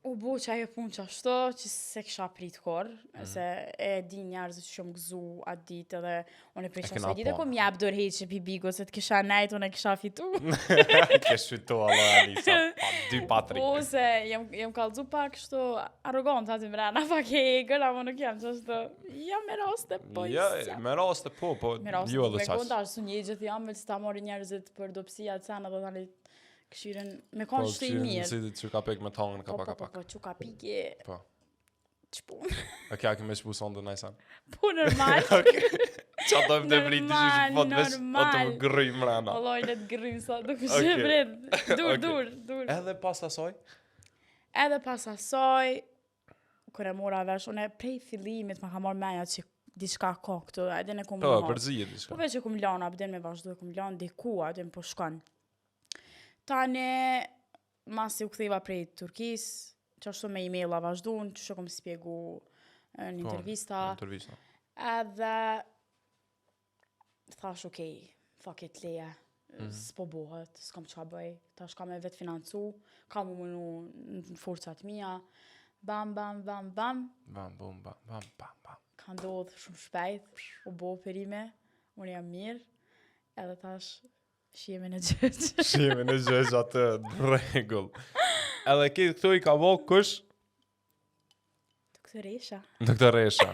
U bu që ajo punë që ashtu, që se kisha prit korë, se e di njerëzit që shumë gëzu atë ditë edhe unë e prej që asoj ditë, ku m'jap dorëheq që pi bigo, se të kisha nejt, unë e kisha fitu. Kesh fitu, Allah, Alisa, pa 2-3. Po, se jem kalzu pak kështu arrogant aty mrena, pak e egrë, ama nuk jam që ashtu, jam me raste, po Ja, me raste po, me raste jo po edhe me qash. konta, su një gjithë jam, që ta mori njerëzit për dopsia të sana, dhe tani këshiren, me konë shtu i mirë. Po, që ka pek me tangën, ka pak. Po, që ka pikje, Po. qëpu. A kja kime që puson dhe najsan? Po, normal. Qa dojmë të vrit, që që fot vesh, o të më gërri mrena. Allah, në të gërrim sa, duke që vrit. Dur. Edhe pas asoj? Edhe pas asoj, kër e mora vesh, unë prej fillimit ma ka marrë menja që diçka ka këtu, edhe në kumë Po, marrë. përzije diçka. Po veç e kumë lanë, abden me vazhdu, kumë lanë diku, abden po shkon. Tane, masi u ktheva prej Turkis, që ashtu me e-maila vazhdun, që kom spjegu në intervista. Edhe thash, okej, fuck it, leje, s'po bohet, s'kam qa bëj, tash kam e vetë financu, kam u mënu në forcat mija, bam. Ka ndodhë shumë shpejt, u bo perime, unë jam mirë, edhe tash shihemi në gjëgjë. Shihemi në gjëgjë atë, regull. Edhe këtu i ka bo kush? Doktor Resha. Doktor Resha.